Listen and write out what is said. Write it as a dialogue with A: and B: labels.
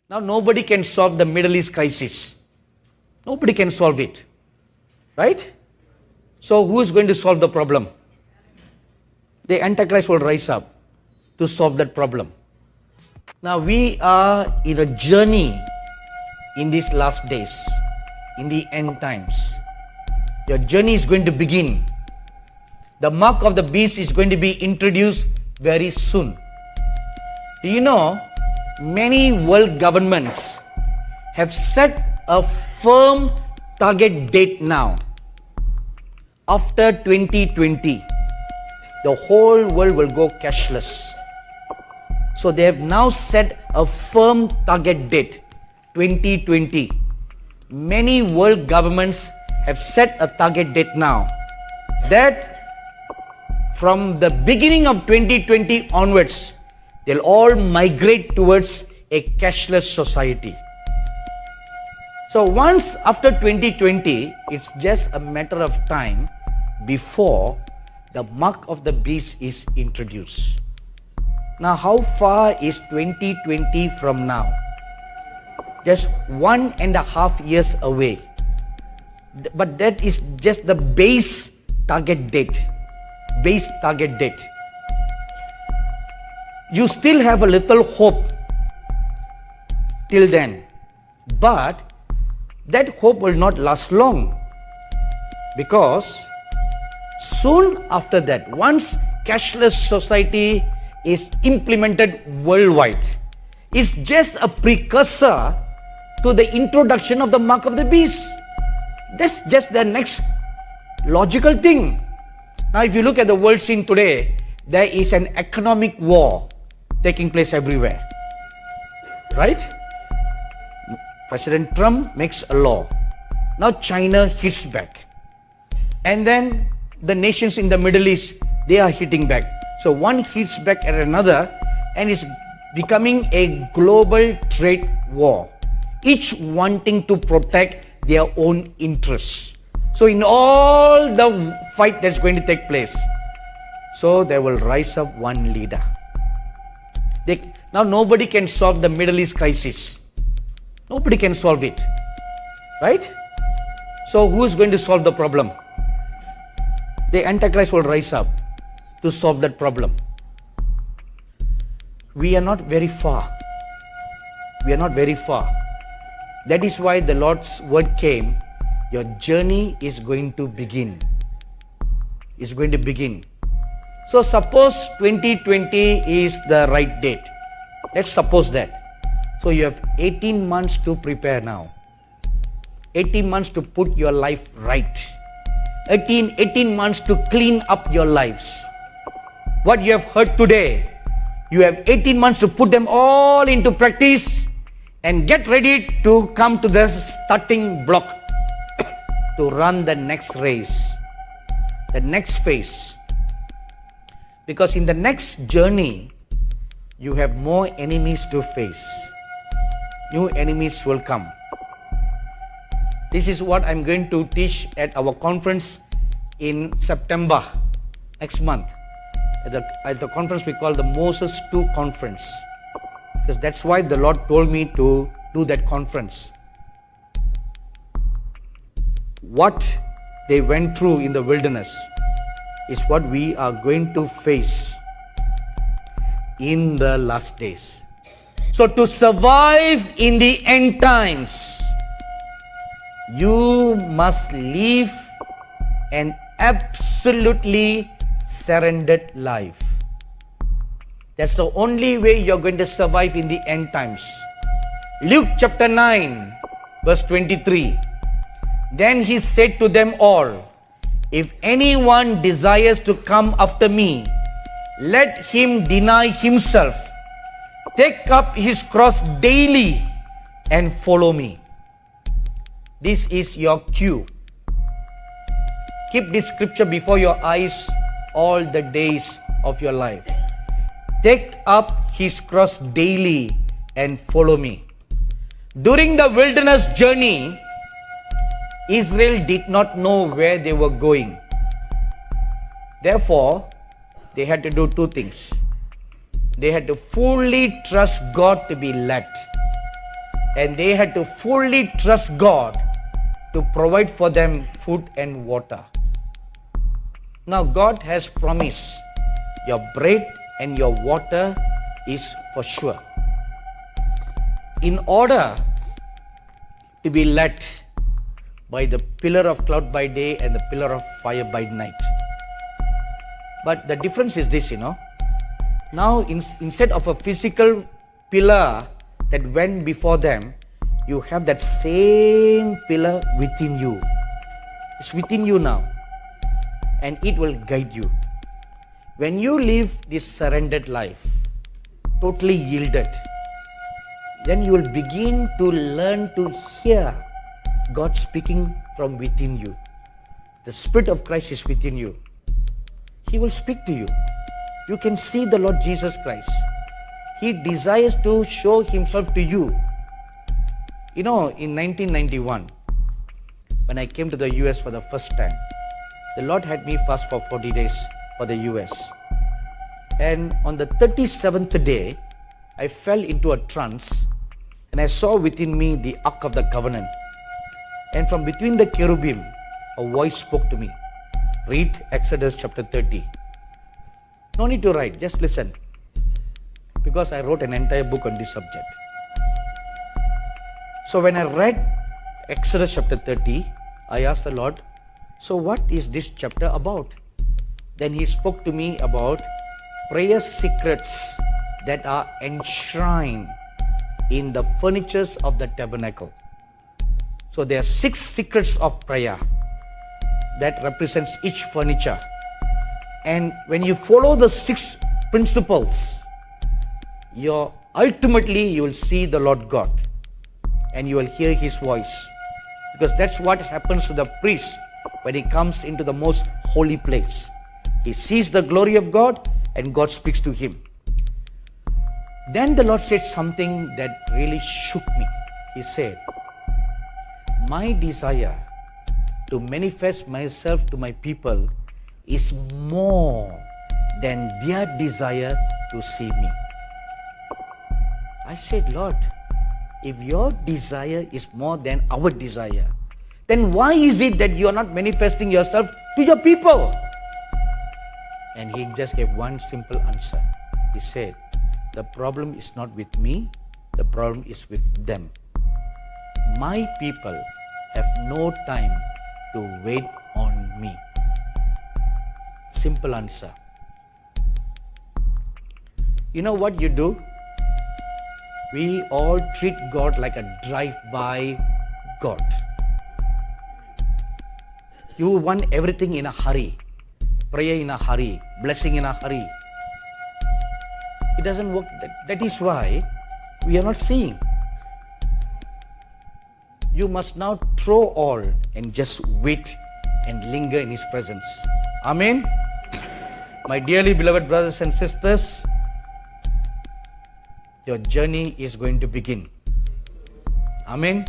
A: Now nobody can solve the Middle East crisis. Nobody can solve it. Right? So who is going to solve the problem? The Antichrist will rise up to solve that problem. Now we are in a journey in these last days, in the end times. Your journey is going to begin. The mark of the beast is going to be introduced very soon. Do you know, many world governments have set a firm target date now. After 2020, the whole world will go cashless. So they have now set a firm target date, 2020. Many world governments have set a target date now that from the beginning of 2020 onwards, they'll all migrate towards a cashless society. So once after 2020, it's just a matter of time before the mark of the beast is introduced. Now, how far is 2020 from now? Just 1.5 years away. But that is just the base target date. Base target date. You still have a little hope till then. But that hope will not last long. Because soon after that, once cashless society is implemented worldwide, it's just a precursor to the introduction of the mark of the beast. That's just the next logical thing. Now, if you look at the world scene today, there is an economic war taking place everywhere. Right? President Trump makes a law. Now China hits back. And then the nations in the Middle East, they are hitting back. So one hits back at another, and it's becoming a global trade war, each wanting to protect their own interests. So in all the fight that's going to take place, so there will rise up one leader. Now nobody can solve the Middle East crisis. Nobody can solve it. Right? So who is going to solve the problem? The Antichrist will rise up to solve that problem. We are not very far. We are not very far. That is why the Lord's word came. Your journey is going to begin. It's going to begin. So suppose 2020 is the right date. Let's suppose that. So you have 18 months to prepare now. 18 months to put your life right. 18 months to clean up your lives. What you have heard today, you have 18 months to put them all into practice and get ready to come to the starting block to run the next race, the next phase. Because in the next journey, you have more enemies to face. New enemies will come. This is what I'm going to teach at our conference in September, next month. At the conference we call the Moses 2 conference. Because that's why the Lord told me to do that conference. What they went through in the wilderness is what we are going to face in the last days. So to survive in the end times, you must live an absolutely surrendered life. That's the only way you're going to survive in the end times. Luke chapter 9, verse 23. Then he said to them all, if anyone desires to come after me, let him deny himself, take up his cross daily and follow me. This is your cue. Keep this scripture before your eyes all the days of your life. Take up his cross daily and follow me. During the wilderness journey, Israel did not know where they were going. Therefore, they had to do two things. They had to fully trust God to be led. And they had to fully trust God to provide for them food and water. Now God has promised your bread and your water is for sure. In order to be led by the pillar of cloud by day and the pillar of fire by night. But the difference is this, Now instead of a physical pillar that went before them, you have that same pillar within you. It's within you now. And it will guide you. When you live this surrendered life, totally yielded, then you will begin to learn to hear God speaking from within you. The Spirit of Christ is within you. He will speak to you. You can see the Lord Jesus Christ. He desires to show Himself to you. In 1991, when I came to the US for the first time, the Lord had me fast for 40 days for the US. And on the 37th day, I fell into a trance and I saw within me the Ark of the Covenant. And from between the cherubim, a voice spoke to me. Read Exodus chapter 30. No need to write, just listen. Because I wrote an entire book on this subject. So when I read Exodus chapter 30, I asked the Lord, so what is this chapter about? Then He spoke to me about prayer secrets that are enshrined in the furnitures of the tabernacle. So there are 6 secrets of prayer that represents each furniture. And when you follow the 6 principles, ultimately you will see the Lord God and you will hear His voice. Because that's what happens to the priest when he comes into the most holy place. He sees the glory of God and God speaks to him. Then the Lord said something that really shook me. He said, my desire to manifest myself to my people is more than their desire to see me. I said, Lord, if your desire is more than our desire, then why is it that you are not manifesting yourself to your people? And He just gave one simple answer. He said, the problem is not with me, the problem is with them. My people have no time to wait on me. Simple answer. You know what you do? We all treat God like a drive-by God. You want everything in a hurry. Prayer in a hurry. Blessing in a hurry. It doesn't work. That is why we are not seeing. You must now throw all and just wait and linger in His presence. Amen. My dearly beloved brothers and sisters, your journey is going to begin. Amen.